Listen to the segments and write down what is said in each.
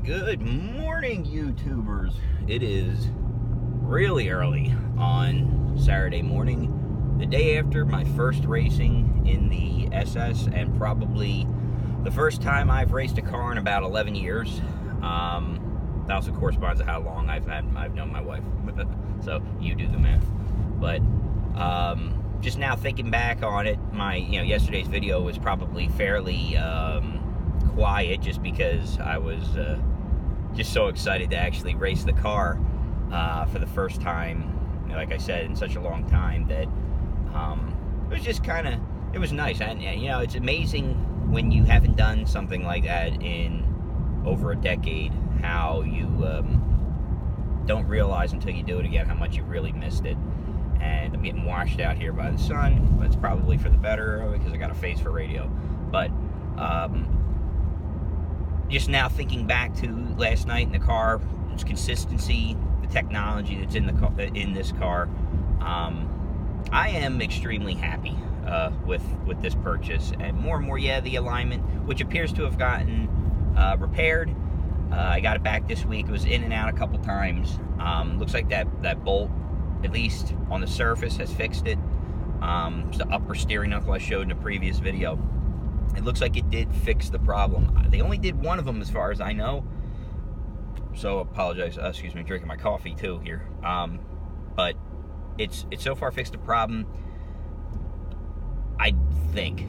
Good morning, YouTubers. It is really early on Saturday morning, the day after my first racing in the SS, and probably the first time I've raced a car in about 11 years. That also corresponds to how long I've known my wife. So you do the math. But just now thinking back on it, yesterday's video was probably fairly quiet, just because I was just so excited to actually race the car for the first time, like I said, in such a long time, that it was just it was nice. And it's amazing when you haven't done something like that in over a decade, how you don't realize until you do it again how much you really missed it. And I'm getting washed out here by the sun, but it's probably for the better because I got a face for radio. But just now thinking back to last night in the car, its consistency, the technology that's in the car, in this car, I am extremely happy with this purchase, and more, the alignment, which appears to have gotten repaired. I got it back this week. It was in and out a couple times. Looks like that bolt, at least on the surface, has fixed it. It's the upper steering knuckle I showed in a previous video. It looks like it did fix the problem. They only did one of them as far as I know. So apologize, excuse me, drinking my coffee too here. But it's so far fixed the problem, I think.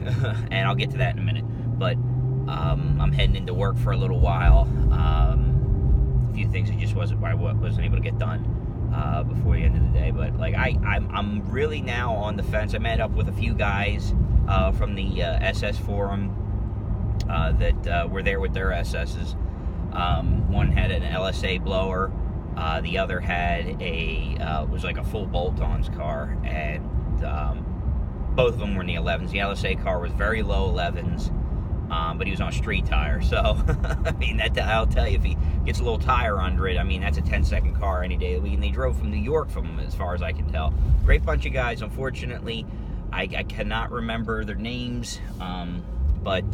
And I'll get to that in a minute. But I'm heading into work for a little while. A few things I wasn't able to get done before the end of the day. But like I'm really now on the fence. I met up with a few guys from the SS forum that were there with their SSs. One had an LSA blower, the other had was like a full bolt-ons car, and both of them were in the 11s. The LSA car was very low 11s, but he was on a street tire, so I mean, I'll tell you, if he gets a little tire under it, I mean, that's a 10-second car any day of the week. And they drove from New York from him, as far as I can tell. Great bunch of guys. Unfortunately, I cannot remember their names, but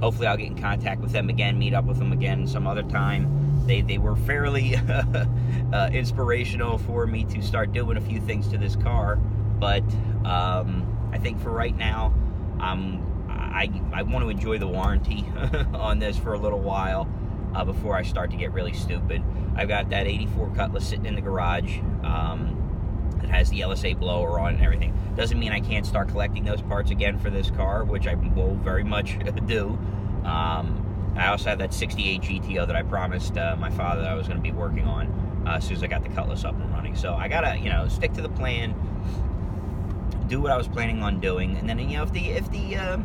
hopefully I'll get in contact with them again, meet up with them again some other time. They were fairly inspirational for me to start doing a few things to this car, but I think for right now, I want to enjoy the warranty on this for a little while before I start to get really stupid. I've got that 84 Cutlass sitting in the garage. It has the LSA blower on and everything. Doesn't mean I can't start collecting those parts again for this car, which I will very much do. I also have that 68 GTO that I promised my father that I was going to be working on as soon as I got the Cutlass up and running. So I gotta, stick to the plan, do what I was planning on doing, and then, if the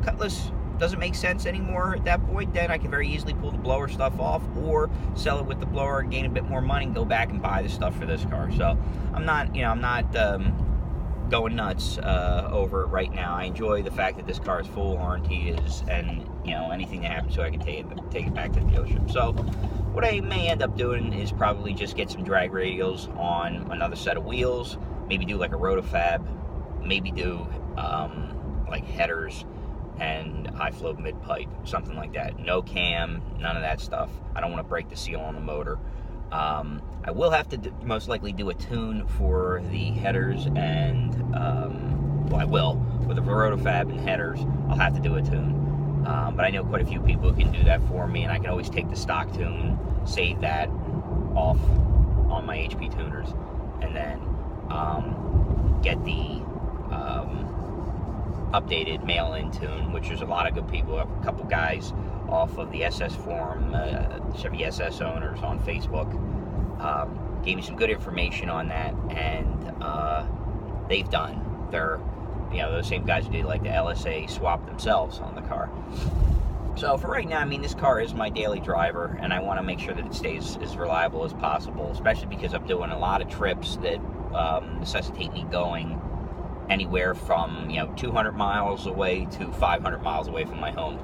Cutlass doesn't make sense anymore at that point, then I can very easily pull the blower stuff off, or sell it with the blower, gain a bit more money, and go back and buy the stuff for this car. So I'm not going nuts over it right now. I enjoy the fact that this car's full warranty and anything that happens to it, I can take it back to the dealership. So what I may end up doing is probably just get some drag radials on another set of wheels, maybe do like a rotofab, maybe do like headers and high flow mid pipe, something like that. No cam, none of that stuff. I don't want to break the seal on the motor. I will have to most likely do a tune for the headers, and I will with the rotofab and headers. I'll have to do a tune, but I know quite a few people who can do that for me, and I can always take the stock tune, save that off on my HP tuners, and then get the updated mail-in tune, which there's a lot of good people. A couple guys off of the SS forum, Chevy SS owners on Facebook, gave me some good information on that, and they've done their, those same guys who did like the LSA swap themselves on the car. So for right now, I mean, this car is my daily driver, and I want to make sure that it stays as reliable as possible, especially because I'm doing a lot of trips that necessitate me going anywhere from 200 miles away to 500 miles away from my home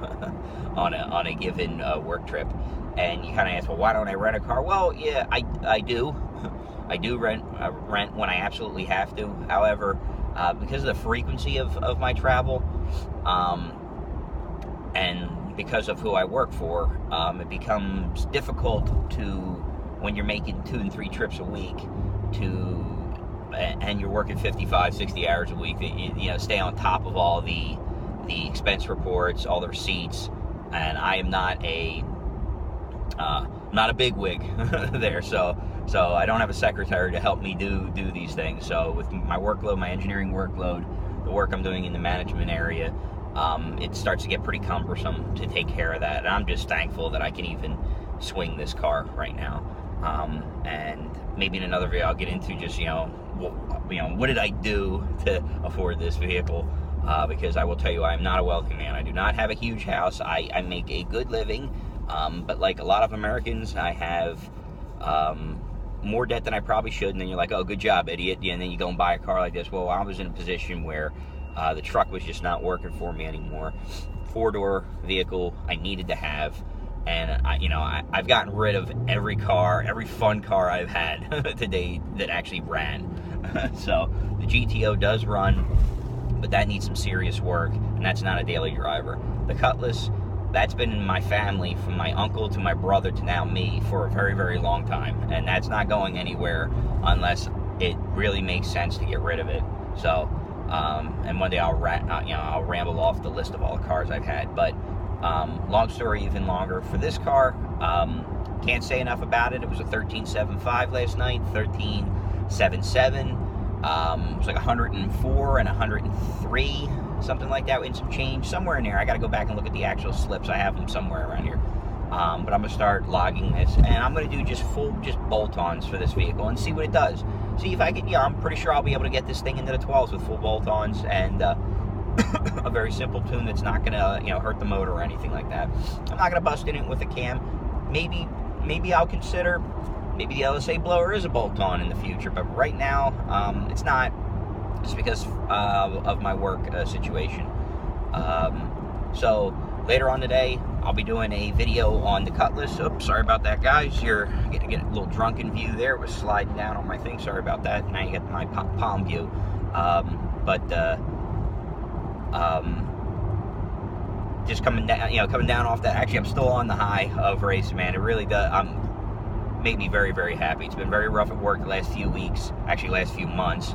on a given work trip. And you kind of ask, well, why don't I rent a car? Well, yeah, I do. I do rent when I absolutely have to. However, because of the frequency of my travel, and because of who I work for, it becomes difficult to, when you're making 2 and 3 trips a week, and you're working 55, 60 hours a week, you know, stay on top of all the expense reports, all the receipts, and I am not a big wig there, so I don't have a secretary to help me do these things. So with my workload, my engineering workload, the work I'm doing in the management area, it starts to get pretty cumbersome to take care of that. And I'm just thankful that I can even swing this car right now. And maybe in another video I'll get into just, what did I do to afford this vehicle? Because I will tell you, I'm not a wealthy man. I do not have a huge house. I make a good living, but like a lot of Americans, I have more debt than I probably should. And then you're like, oh, good job, idiot. And then you go and buy a car like this. Well, I was in a position where the truck was just not working for me anymore. 4-door vehicle I needed to have. And I've gotten rid of every fun car I've had today that actually ran. So the GTO does run, but that needs some serious work, and that's not a daily driver. The Cutlass, that's been in my family from my uncle to my brother to now me for a very, very long time, and that's not going anywhere unless it really makes sense to get rid of it. So, and one day I'll ramble off the list of all the cars I've had, but long story even longer for this car. Can't say enough about it. It was a 13.75 last night, 13.77. It was like 104 and 103, something like that, in some change, somewhere in there. I got to go back and look at the actual slips. I have them somewhere around here. But I'm going to start logging this, and I'm going to do just bolt-ons for this vehicle and see what it does. See if I can, I'm pretty sure I'll be able to get this thing into the 12s with full bolt-ons and a very simple tune that's not going to, hurt the motor or anything like that. I'm not going to bust in it with a cam. Maybe I'll consider, maybe the LSA blower is a bolt-on in the future, but right now, it's not. It's because of my work situation. So later on today, I'll be doing a video on the Cutlass. Oops, sorry about that, guys. You're gonna get a little drunken view there. It was sliding down on my thing. Sorry about that. Now you get my palm view. Just coming down off that. Actually, I'm still on the high of racing, man. It really does. Made me very, very happy. It's been very rough at work the last few weeks, actually last few months.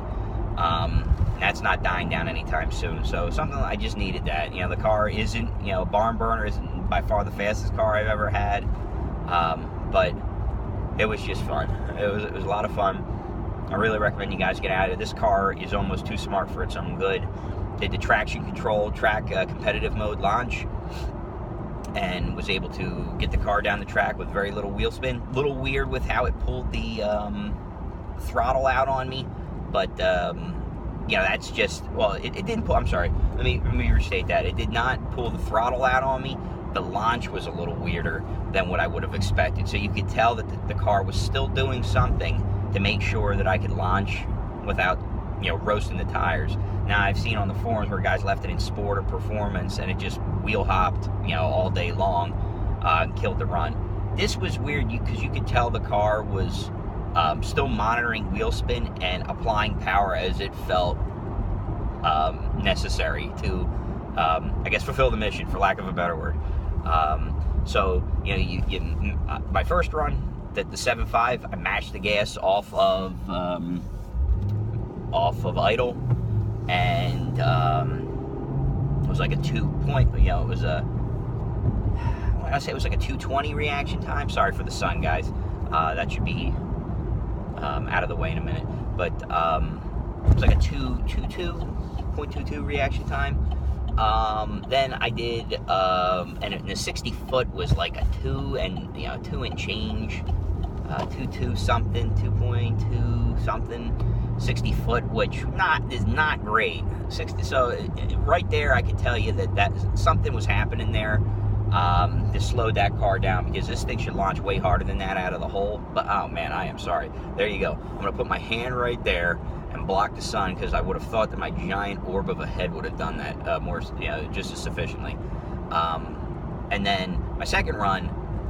That's not dying down anytime soon. So something, I just needed that. The car isn't, a barn burner, isn't by far the fastest car I've ever had. But it was just fun. It was a lot of fun. I really recommend you guys get out of it. This car is almost too smart for its own good. Did the traction control, competitive mode launch, and was able to get the car down the track with very little wheel spin. A little weird with how it pulled the throttle out on me, but that's just, well, it didn't pull. I'm sorry. Let me restate that. It did not pull the throttle out on me. The launch was a little weirder than what I would have expected. So you could tell that the car was still doing something to make sure that I could launch without, roasting the tires. Now, I've seen on the forums where guys left it in sport or performance, and it just wheel hopped, all day long, and killed the run. This was weird because you could tell the car was still monitoring wheel spin and applying power as it felt necessary to, fulfill the mission, for lack of a better word. So, my first run, the 7.5, I mashed the gas off of idle, and it was like a 220 reaction time. Sorry for the sun, guys. That should be out of the way in a minute. But it was like a 0.22 reaction time. Then I did, and the 60 foot was like a 2 and 2 and change, 2.2 something, 2.2 something. 60 foot, which is not great. 60. So right there, I could tell you that something was happening there to slow that car down, because this thing should launch way harder than that out of the hole. But oh man, I am sorry. There you go. I'm gonna put my hand right there and block the sun, because I would have thought that my giant orb of a head would have done that just as sufficiently. And then my second run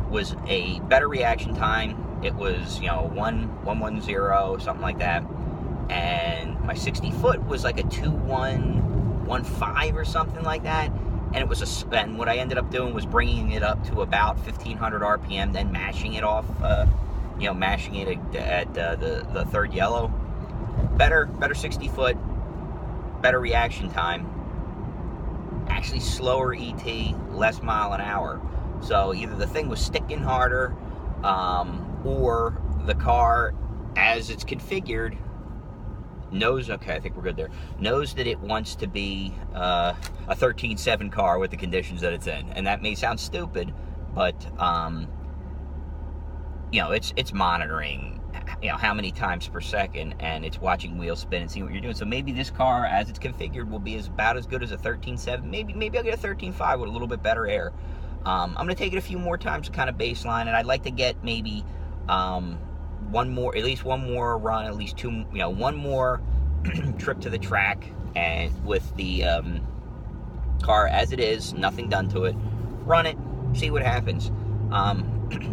was a better reaction time. It was 110, something like that. And my 60 foot was like a 2.115 or something like that. and it was and what I ended up doing was bringing it up to about 1500 RPM, then mashing it off, mashing it at the third yellow. Better 60 foot, better reaction time, actually slower ET, less mile an hour. So either the thing was sticking harder, or the car, as it's configured, knows, okay, I think we're good there, knows that it wants to be a 13.7 car with the conditions that it's in. And that may sound stupid, but it's monitoring how many times per second, and it's watching wheel spin and seeing what you're doing. So maybe this car, as it's configured, will be about as good as a 13.7. Maybe I'll get a 13.5 with a little bit better air. I'm going to take it a few more times to kind of baseline, and I'd like to get maybe at least one more run, at least two, one more trip to the track, and with the car as it is, nothing done to it, run it, see what happens.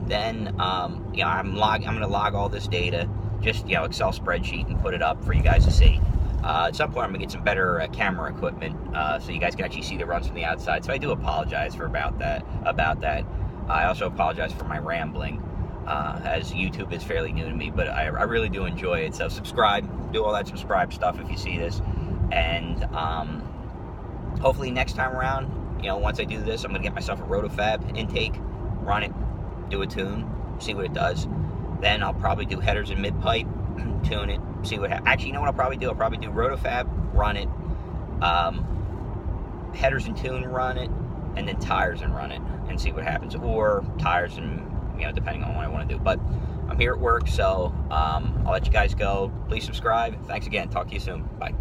Then I'm going to log all this data, just Excel spreadsheet, and put it up for you guys to see. At some point I'm going to get some better camera equipment, so you guys can actually see the runs from the outside. So I do apologize about that. I also apologize for my rambling, as YouTube is fairly new to me, but I really do enjoy it. So subscribe, do all that subscribe stuff if you see this, and hopefully next time around, once I do this, I'm going to get myself a Rotofab intake, run it, do a tune, see what it does. Then I'll probably do headers and mid-pipe, tune it, see what happens. Actually, you know what I'll probably do? I'll probably do Rotofab, run it, headers and tune, run it, and then tires and run it, and see what happens. Or tires and, depending on what I want to do. But I'm here at work, so I'll let you guys go. Please subscribe. Thanks again. Talk to you soon. Bye.